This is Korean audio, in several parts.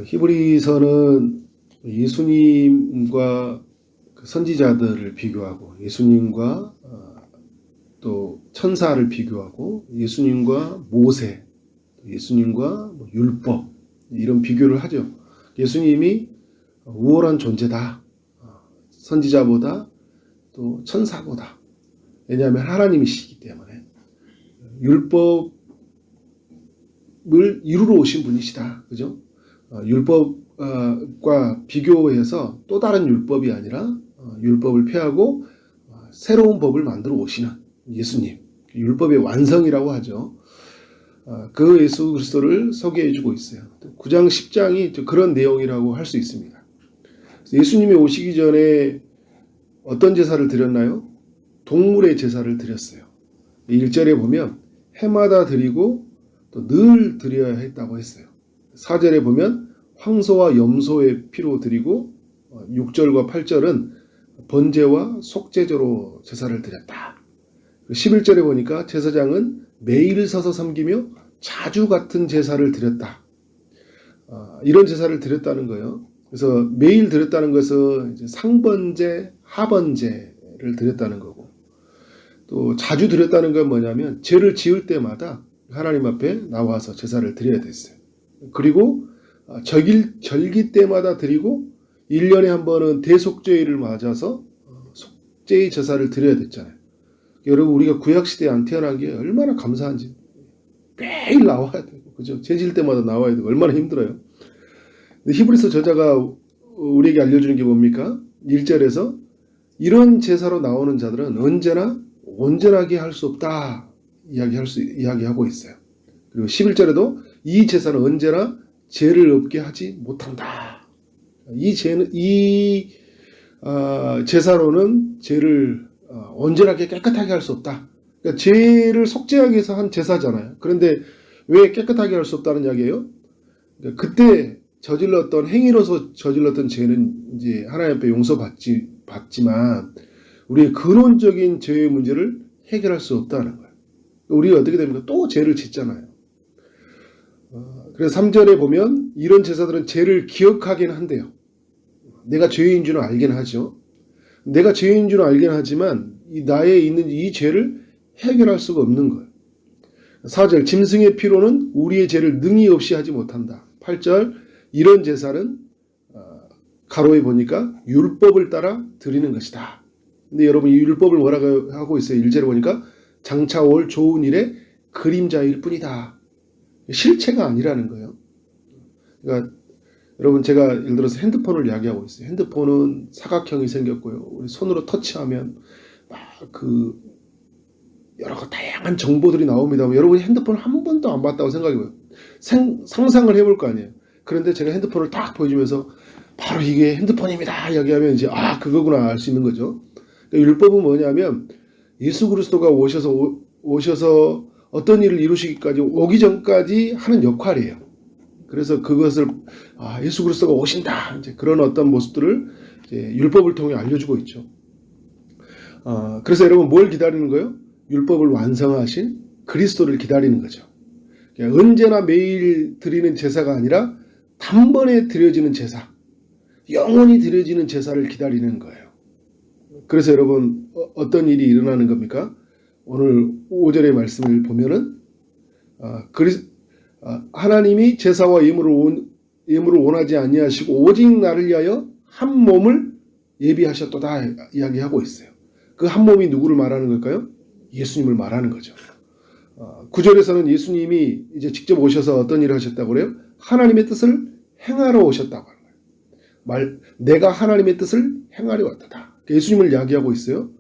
히브리서는 예수님과 그 선지자들을 비교하고 예수님과 또 천사를 비교하고 예수님과 모세, 예수님과 율법 이런 비교를 하죠. 예수님이 우월한 존재다. 선지자보다 또 천사보다. 왜냐하면 하나님이시기 때문에 율법을 이루러 오신 분이시다. 그죠? 율법과 비교해서 또 다른 율법이 아니라 율법을 폐하고 새로운 법을 만들어 오시는 예수님, 율법의 완성이라고 하죠. 그 예수 그리스도를 소개해주고 있어요. 9장 10장이 그런 내용이라고 할 수 있습니다. 예수님이 오시기 전에 어떤 제사를 드렸나요? 동물의 제사를 드렸어요. 1절에 보면 해마다 드리고 또 늘 드려야 했다고 했어요. 4절에 보면 황소와 염소의 피로 드리고 6절과 8절은 번제와 속죄제로 제사를 드렸다. 11절에 보니까 제사장은 매일 서서 섬기며 자주 같은 제사를 드렸다. 이런 제사를 드렸다는 거예요. 그래서 매일 드렸다는 것은 이제 상번제, 하번제를 드렸다는 거고, 또 자주 드렸다는 건 뭐냐면 죄를 지을 때마다 하나님 앞에 나와서 제사를 드려야 됐어요. 그리고 절기 때마다 드리고 1년에 한 번은 대속죄일을 맞아서 속죄의 제사를 드려야 됐잖아요. 여러분, 우리가 구약시대에 안 태어난 게 얼마나 감사한지. 매일 나와야 되고, 그죠? 죄질 때마다 나와야 되고, 얼마나 힘들어요. 근데 히브리서 저자가 우리에게 알려주는 게 뭡니까? 1절에서 이런 제사로 나오는 자들은 언제나 온전하게 할 수 없다 이야기하고 있어요. 그리고 11절에도 이 제사는 언제나 죄를 없게 하지 못한다. 이 제사로는 죄를 온전하게 깨끗하게 할 수 없다. 그러니까 죄를 속죄하기 위해서 한 제사잖아요. 그런데 왜 깨끗하게 할 수 없다는 이야기예요? 그러니까 그때 저질렀던 행위로서 저질렀던 죄는 이제 하나님 앞에 용서받지만 우리의 근원적인 죄의 문제를 해결할 수 없다는 거예요. 우리가 어떻게 됩니까? 또 죄를 짓잖아요. 그래서 3절에 보면 이런 제사들은 죄를 기억하긴 한대요. 내가 죄인 줄은 알긴 하죠. 내가 죄인 줄은 알긴 하지만 나에 있는 이 죄를 해결할 수가 없는 거예요. 4절 짐승의 피로는 우리의 죄를 능히 없이 하지 못한다. 8절 이런 제사는 가로에 보니까 율법을 따라 드리는 것이다. 근데 여러분 이 율법을 뭐라고 하고 있어요? 1절에 보니까 장차 올 좋은 일의 그림자일 뿐이다. 실체가 아니라는 거예요. 그러니까 여러분 제가 예를 들어서 핸드폰을 이야기하고 있어요. 핸드폰은 사각형이 생겼고요. 우리 손으로 터치하면 막 여러 다양한 정보들이 나옵니다. 여러분이 핸드폰을 한 번도 안 봤다고 생각해봐요. 상상을 해볼 거 아니에요. 그런데 제가 핸드폰을 딱 보여주면서 바로 이게 핸드폰입니다 이야기하면 이제 그거구나 알 수 있는 거죠. 그러니까 율법은 뭐냐면 예수 그리스도가 오셔서 어떤 일을 이루시기까지 오기 전까지 하는 역할이에요. 그래서 그것을 예수 그리스도가 오신다 이제 그런 어떤 모습들을 이제 율법을 통해 알려주고 있죠. 그래서 여러분 뭘 기다리는 거예요? 율법을 완성하신 그리스도를 기다리는 거죠. 그러니까 언제나 매일 드리는 제사가 아니라 단번에 드려지는 제사, 영원히 드려지는 제사를 기다리는 거예요. 그래서 여러분 어떤 일이 일어나는 겁니까? 오늘 5절의 말씀을 보면은 하나님이 제사와 예물을 원하지 아니하시고 오직 나를 위하여 한 몸을 예비하셨도다 이야기하고 있어요. 그 한 몸이 누구를 말하는 걸까요? 예수님을 말하는 거죠. 9절에서는 예수님이 이제 직접 오셔서 어떤 일을 하셨다고 그래요? 하나님의 뜻을 행하러 오셨다고 하는 거예요. 내가 하나님의 뜻을 행하려 왔다. 예수님을 이야기하고 있어요.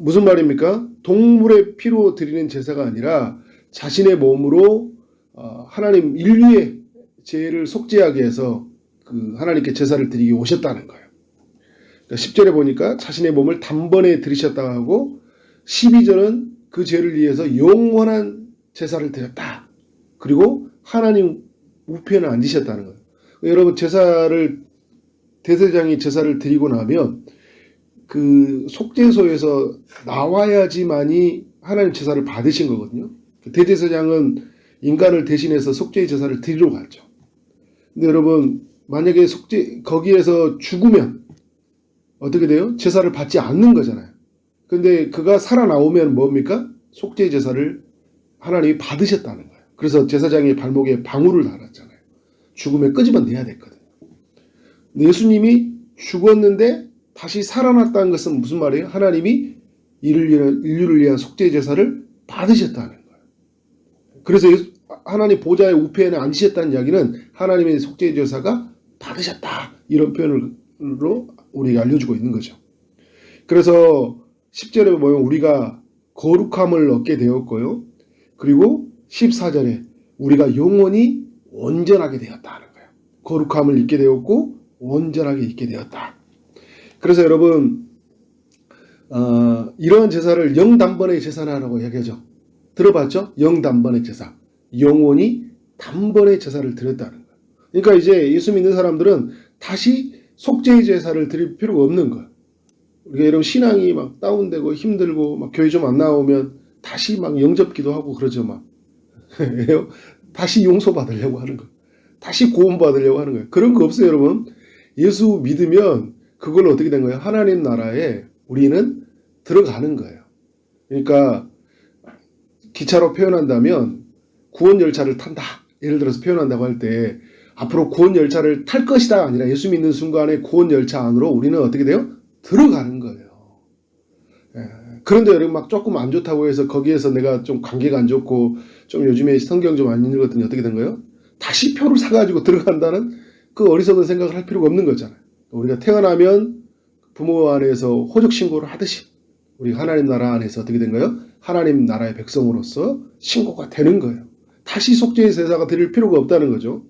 무슨 말입니까? 동물의 피로 드리는 제사가 아니라 자신의 몸으로 하나님 인류의 죄를 속죄하기 위해서 하나님께 제사를 드리기 오셨다는 거예요. 그러니까 10절에 보니까 자신의 몸을 단번에 드리셨다고 하고 12절은 그 죄를 위해서 영원한 제사를 드렸다. 그리고 하나님 우편에 앉으셨다는 거예요. 여러분 대제사장이 제사를 드리고 나면 그 속죄소에서 나와야지만이 하나님 제사를 받으신 거거든요. 대제사장은 인간을 대신해서 속죄의 제사를 드리러 갔죠. 근데 여러분, 만약에 거기에서 죽으면 어떻게 돼요? 제사를 받지 않는 거잖아요. 근데 그가 살아나오면 뭡니까? 속죄 제사를 하나님이 받으셨다는 거예요. 그래서 제사장의 발목에 방울을 달았잖아요. 죽으면 끄집어내야 됐거든요. 근데 예수님이 죽었는데 다시 살아났다는 것은 무슨 말이에요? 하나님이 인류를 위한 속죄 제사를 받으셨다는 거예요. 그래서 하나님 보좌의 우편에 앉으셨다는 이야기는 하나님의 속죄 제사가 받으셨다, 이런 표현으로 우리가 알려주고 있는 거죠. 그래서 10절에 보면 우리가 거룩함을 얻게 되었고요. 그리고 14절에 우리가 영원히 온전하게 되었다는 거예요. 거룩함을 잊게 되었고 온전하게 잊게 되었다. 그래서 여러분, 이러한 제사를 영단번의 제사라고 얘기하죠. 들어봤죠? 영단번의 제사. 영원히 단번의 제사를 드렸다는 거예요. 그러니까 이제 예수 믿는 사람들은 다시 속죄의 제사를 드릴 필요가 없는 거예요. 우리가 여러분 신앙이 막 다운되고 힘들고 막 교회 좀 안 나오면 다시 막 영접기도 하고 그러죠. 막 다시 용서받으려고 하는 거예요. 다시 구원받으려고 하는 거예요. 그런 거 없어요, 여러분. 예수 믿으면 그걸로 어떻게 된 거예요? 하나님 나라에 우리는 들어가는 거예요. 그러니까 기차로 표현한다면 구원 열차를 탄다. 예를 들어서 표현한다고 할 때 앞으로 구원 열차를 탈 것이다 아니라 예수 믿는 순간에 구원 열차 안으로 우리는 어떻게 돼요? 들어가는 거예요. 그런데 여러분 막 조금 안 좋다고 해서 거기에서 내가 좀 관계가 안 좋고 좀 요즘에 성경 좀 안 읽었더니 어떻게 된 거예요? 다시 표를 사가지고 들어간다는 그 어리석은 생각을 할 필요가 없는 거잖아요. 우리가 태어나면 부모 안에서 호적 신고를 하듯이 우리가 하나님 나라 안에서 어떻게 된 거예요? 하나님 나라의 백성으로서 신고가 되는 거예요. 다시 속죄의 제사가 드릴 필요가 없다는 거죠.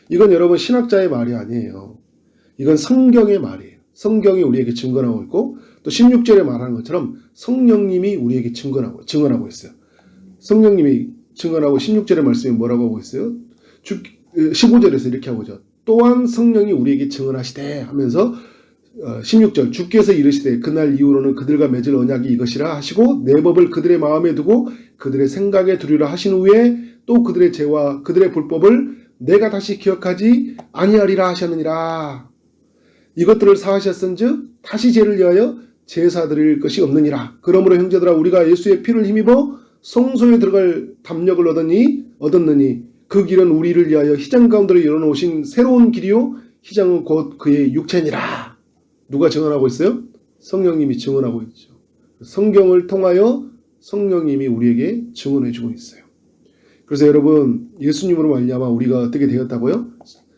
이건 여러분 신학자의 말이 아니에요. 이건 성경의 말이에요. 성경이 우리에게 증거하고 있고 또 16절에 말하는 것처럼 성령님이 우리에게 증언하고 있어요. 성령님이 증언하고 16절의 말씀이 뭐라고 하고 있어요? 15절에서 이렇게 하고 있죠. 또한 성령이 우리에게 증언하시되 하면서 16절 주께서 이르시되 그날 이후로는 그들과 맺을 언약이 이것이라 하시고 내 법을 그들의 마음에 두고 그들의 생각에 두리라 하신 후에 또 그들의 죄와 그들의 불법을 내가 다시 기억하지 아니하리라 하셨느니라. 이것들을 사하셨은즉 다시 죄를 위하여 제사 드릴 것이 없느니라. 그러므로 형제들아 우리가 예수의 피를 힘입어 성소에 들어갈 담력을 얻었느니 그 길은 우리를 위하여 희장 가운데로 열어놓으신 새로운 길이요 희장은 곧 그의 육체니라. 누가 증언하고 있어요? 성령님이 증언하고 있죠. 성경을 통하여 성령님이 우리에게 증언해주고 있어요. 그래서 여러분 예수님으로 말미암아 우리가 어떻게 되었다고요?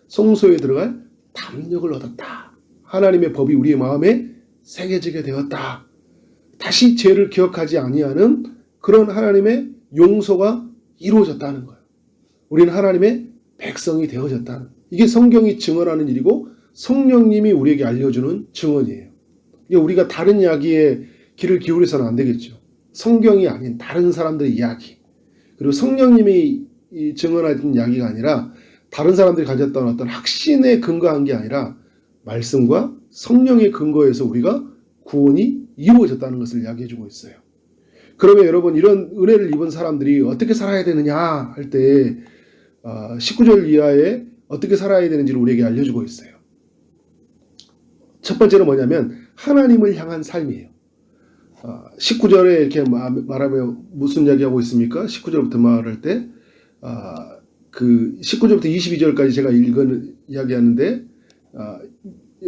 성소에 들어갈 담력을 얻었다. 하나님의 법이 우리의 마음에 새겨지게 되었다. 다시 죄를 기억하지 아니하는 그런 하나님의 용서가 이루어졌다는 거예요. 우리는 하나님의 백성이 되어졌다는, 이게 성경이 증언하는 일이고 성령님이 우리에게 알려주는 증언이에요. 이게 우리가 다른 이야기에 귀를 기울여서는 안 되겠죠. 성경이 아닌 다른 사람들의 이야기, 그리고 성령님이 증언하는 이야기가 아니라 다른 사람들이 가졌던 어떤 확신에 근거한 게 아니라 말씀과 성령의 근거에서 우리가 구원이 이루어졌다는 것을 이야기해주고 있어요. 그러면 여러분 이런 은혜를 입은 사람들이 어떻게 살아야 되느냐 할 때 19절 이하에 어떻게 살아야 되는지를 우리에게 알려주고 있어요. 첫 번째는 뭐냐면 하나님을 향한 삶이에요. 19절에 이렇게 말하면 무슨 이야기하고 있습니까? 19절부터 말할 때 그 19절부터 22절까지 제가 읽은 이야기하는데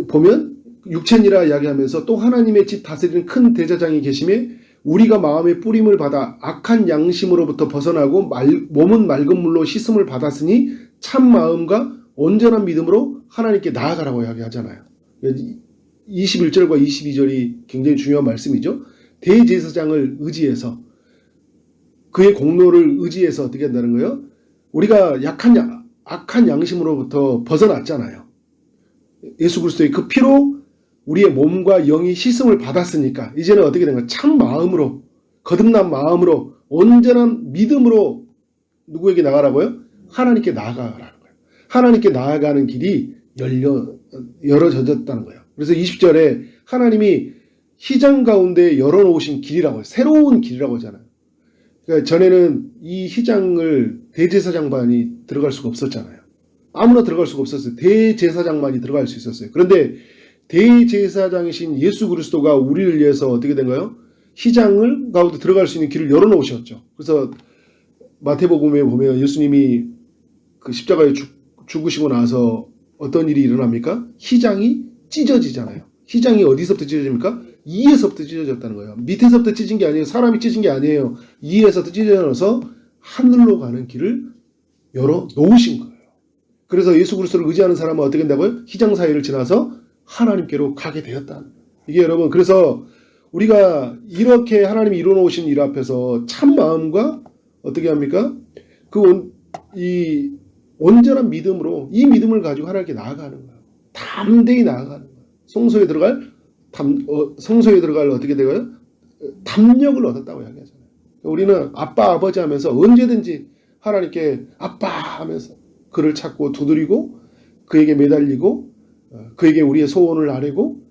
보면 육체니라 이야기하면서 또 하나님의 집 다스리는 큰 대제사장이 계심에 우리가 마음의 뿌림을 받아 악한 양심으로부터 벗어나고 몸은 맑은 물로 씻음을 받았으니 참 마음과 온전한 믿음으로 하나님께 나아가라고 이야기하잖아요. 21절과 22절이 굉장히 중요한 말씀이죠. 대제사장을 의지해서 그의 공로를 의지해서 어떻게 한다는 거예요? 우리가 악한 양심으로부터 벗어났잖아요. 예수 그리스도의 그 피로 우리의 몸과 영이 씻음을 받았으니까 이제는 어떻게 된 거예요? 참 마음으로, 거듭난 마음으로, 온전한 믿음으로 누구에게 나가라고요? 하나님께 나아가라는 거예요. 하나님께 나아가는 길이 열어졌다는 거예요. 그래서 20절에 하나님이 휘장 가운데 열어놓으신 길이라고 해요. 새로운 길이라고 하잖아요. 그러니까 전에는 이 휘장을 대제사장만이 들어갈 수가 없었잖아요. 아무나 들어갈 수가 없었어요. 대제사장만이 들어갈 수 있었어요. 그런데 대제사장이신 예수 그리스도가 우리를 위해서 어떻게 된가요? 휘장을 가운데 들어갈 수 있는 길을 열어놓으셨죠. 그래서 마태복음에 보면 예수님이 그 십자가에 죽으시고 나서 어떤 일이 일어납니까? 휘장이 찢어지잖아요. 휘장이 어디서부터 찢어집니까? 이에서부터 찢어졌다는 거예요. 밑에서부터 찢은 게 아니에요. 사람이 찢은 게 아니에요. 이에서부터 찢어져서 하늘로 가는 길을 열어놓으신 거예요. 그래서 예수 그리스도를 의지하는 사람은 어떻게 된다고요? 휘장 사이를 지나서 하나님께로 가게 되었다. 이게 여러분, 그래서 우리가 이렇게 하나님이 이루어놓으신 일 앞에서 참 마음과 어떻게 합니까? 이 온전한 믿음으로 이 믿음을 가지고 하나님께 나아가는 거예요. 담대히 나아가는 거예요. 성소에 들어갈 어떻게 되고요? 담력을 얻었다고 이야기하잖아요. 우리는 아빠 아버지 하면서 언제든지 하나님께 아빠 하면서 그를 찾고 두드리고 그에게 매달리고 그에게 우리의 소원을 아뢰고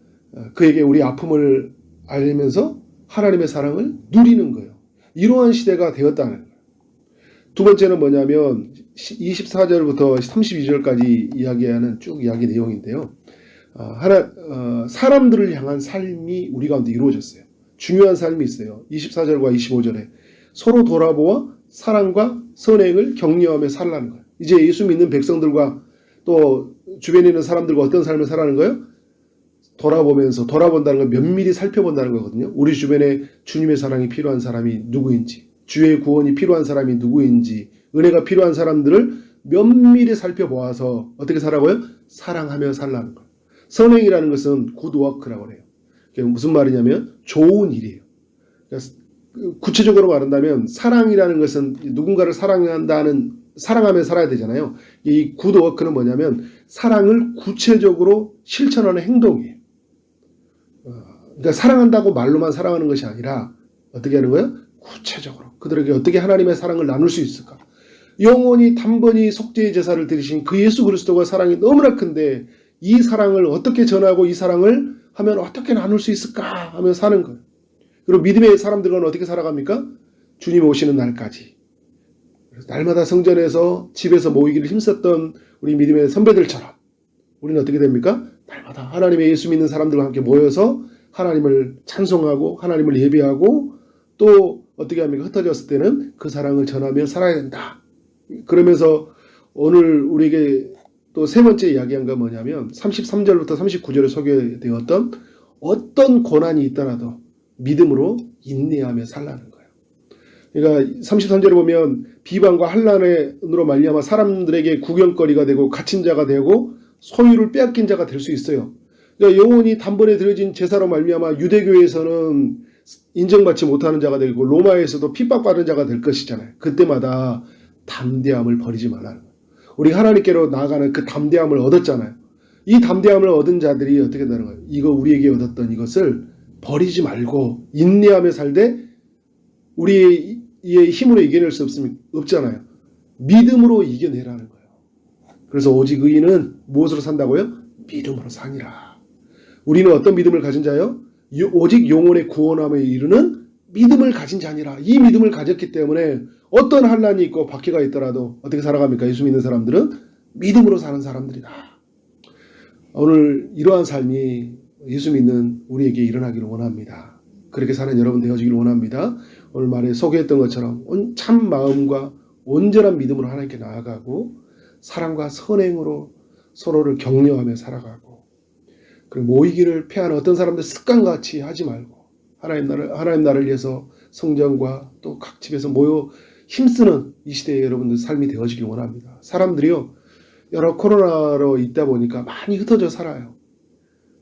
그에게 우리 아픔을 알리면서 하나님의 사랑을 누리는 거예요. 이러한 시대가 되었다는 거예요. 두 번째는 뭐냐면 24절부터 32절까지 이야기하는 쭉 이야기 내용인데요. 사람들을 향한 삶이 우리 가운데 이루어졌어요. 중요한 삶이 있어요. 24절과 25절에 서로 돌아보아 사랑과 선행을 격려하며 살라는 거예요. 이제 예수 믿는 백성들과 또 주변에 있는 사람들과 어떤 삶을 살아가는 거예요? 돌아본다는 건 면밀히 살펴본다는 거거든요. 우리 주변에 주님의 사랑이 필요한 사람이 누구인지, 주의 구원이 필요한 사람이 누구인지, 은혜가 필요한 사람들을 면밀히 살펴보아서 어떻게 살아고요? 사랑하며 살라는 거예요. 선행이라는 것은 굿워크라고 해요. 그게 무슨 말이냐면 좋은 일이에요. 그러니까 구체적으로 말한다면 사랑이라는 것은 누군가를 사랑하며 살아야 되잖아요. 이 굿워크는 뭐냐면 사랑을 구체적으로 실천하는 행동이에요. 그러니까 사랑한다고 말로만 사랑하는 것이 아니라 어떻게 하는 거예요? 구체적으로 그들에게 어떻게 하나님의 사랑을 나눌 수 있을까? 영원히 단번이 속죄의 제사를 드리신 그 예수 그리스도가 사랑이 너무나 큰데 이 사랑을 어떻게 전하고 이 사랑을 하면 어떻게 나눌 수 있을까 하며 사는 거예요. 그리고 믿음의 사람들은 어떻게 살아갑니까? 주님 오시는 날까지. 날마다 성전에서 집에서 모이기를 힘썼던 우리 믿음의 선배들처럼 우리는 어떻게 됩니까? 날마다 하나님의 예수 믿는 사람들과 함께 모여서 하나님을 찬송하고 하나님을 예배하고 또 어떻게 합니까? 흩어졌을 때는 그 사랑을 전하며 살아야 된다. 그러면서 오늘 우리에게 또 세 번째 이야기한 건 뭐냐면 33절부터 39절에 소개되었던 어떤 고난이 있더라도 믿음으로 인내하며 살라는 거예요. 그러니까 33절에 보면 비방과 환난으로 말미암아 사람들에게 구경거리가 되고 갇힌 자가 되고 소유를 빼앗긴 자가 될 수 있어요. 그러니까 영원히 단번에 드려진 제사로 말미암아 유대교에서는 인정받지 못하는 자가 되고 로마에서도 핍박받은 자가 될 것이잖아요. 그때마다 담대함을 버리지 말라는 거예요. 우리 하나님께로 나아가는 그 담대함을 얻었잖아요. 이 담대함을 얻은 자들이 어떻게 된다는 거예요? 이거 우리에게 얻었던 이것을 버리지 말고 인내하며 살되 우리의 힘으로 이겨낼 수 없잖아요. 믿음으로 이겨내라는 거예요. 그래서 오직 의인은 무엇으로 산다고요? 믿음으로 사니라. 우리는 어떤 믿음을 가진 자요? 오직 영혼의 구원함에 이르는 믿음을 가진 자니라. 이 믿음을 가졌기 때문에 어떤 환난이 있고 박해가 있더라도 어떻게 살아갑니까? 예수 믿는 사람들은 믿음으로 사는 사람들이다. 오늘 이러한 삶이 예수 믿는 우리에게 일어나기를 원합니다. 그렇게 사는 여러분 되어지기를 원합니다. 오늘 말에 소개했던 것처럼 참 마음과 온전한 믿음으로 하나님께 나아가고 사랑과 선행으로 서로를 격려하며 살아가고 그리고 모이기를 패하는 어떤 사람들 습관같이 하지 말고 하나님 나라를 위해서 성전과 또 각 집에서 모여 힘쓰는 이 시대의 여러분들 삶이 되어지길 원합니다. 사람들이요 여러 코로나로 있다 보니까 많이 흩어져 살아요.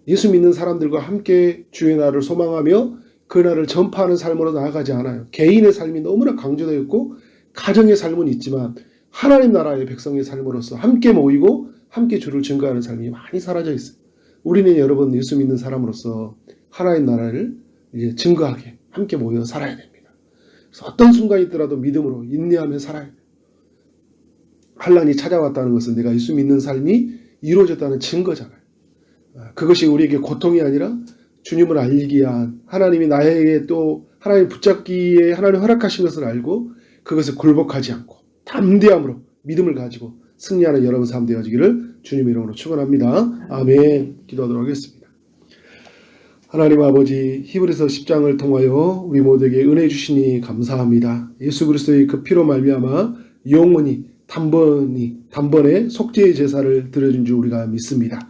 예수 믿는 사람들과 함께 주의 나라를 소망하며 그 나라를 전파하는 삶으로 나아가지 않아요. 개인의 삶이 너무나 강조되어 있고 가정의 삶은 있지만 하나님 나라의 백성의 삶으로서 함께 모이고 함께 주를 증거하는 삶이 많이 사라져 있어요. 우리는 여러분 예수 믿는 사람으로서 하나님 나라를 이제 증거하게 함께 모여 살아야 됩니다. 그래서 어떤 순간이 있더라도 믿음으로 인내하며 살아야 돼요. 환난이 찾아왔다는 것은 내가 예수 믿는 삶이 이루어졌다는 증거잖아요. 그것이 우리에게 고통이 아니라 주님을 알리기 위한 하나님이 나에게 또 하나님 붙잡기에 하나님 허락하신 것을 알고 그것을 굴복하지 않고 담대함으로 믿음을 가지고 승리하는 여러분 삶 되어지기를 주님의 이름으로 축원합니다. 아멘. 기도하도록 하겠습니다. 하나님 아버지, 히브리서 10장을 통하여 우리 모두에게 은혜 주시니 감사합니다. 예수 그리스도의 그 피로 말미암아 영원히 단번에 속죄의 제사를 드려준 줄 우리가 믿습니다.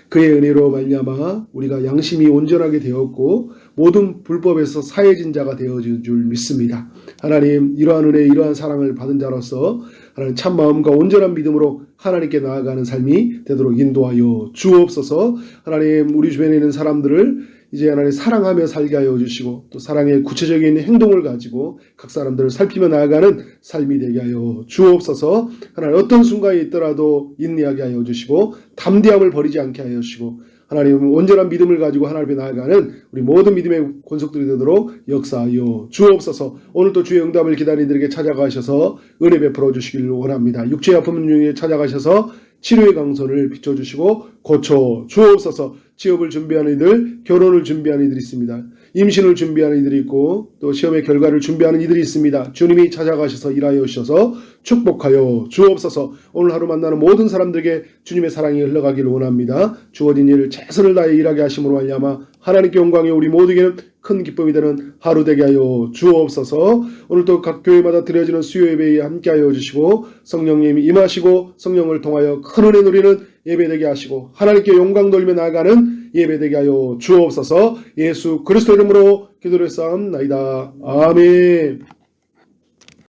그의 은혜로 말미암아 우리가 양심이 온전하게 되었고 모든 불법에서 사해진 자가 되어진 줄 믿습니다. 하나님, 이러한 은혜, 이러한 사랑을 받은 자로서 하나님 참 마음과 온전한 믿음으로 하나님께 나아가는 삶이 되도록 인도하여 주옵소서. 하나님, 우리 주변에 있는 사람들을 이제 하나님 사랑하며 살게 하여 주시고 또 사랑의 구체적인 행동을 가지고 각 사람들을 살피며 나아가는 삶이 되게 하여 주옵소서. 하나님, 어떤 순간에 있더라도 인내하게 하여 주시고 담대함을 버리지 않게 하여 주시고 하나님 온전한 믿음을 가지고 하나님 앞에 나아가는 우리 모든 믿음의 권속들이 되도록 역사하여 주옵소서. 오늘도 주의 응답을 기다리는 이들에게 찾아가셔서 은혜 베풀어 주시기를 원합니다. 육체의 아픔 중에 찾아가셔서 치료의 강선을 비춰주시고 고쳐 주옵소서. 취업을 준비하는 이들, 결혼을 준비하는 이들이 있습니다. 임신을 준비하는 이들이 있고 또 시험의 결과를 준비하는 이들이 있습니다. 주님이 찾아가셔서 일하여 주셔서 축복하여 주옵소서. 오늘 하루 만나는 모든 사람들에게 주님의 사랑이 흘러가기를 원합니다. 주어진 일을 최선을 다해 일하게 하심으로 말미암아 하나님께 영광이 우리 모두에게는 큰 기쁨이 되는 하루 되게 하여 주옵소서. 오늘도 각 교회마다 드려지는 수요 예배에 함께하여 주시고 성령님이 임하시고 성령을 통하여 큰 은혜 누리는 예배되게 하시고 하나님께 영광 돌리며 나아가는 예배되게 하여 주옵소서. 예수 그리스도 이름으로 기도를 쌓음나이다. 아멘.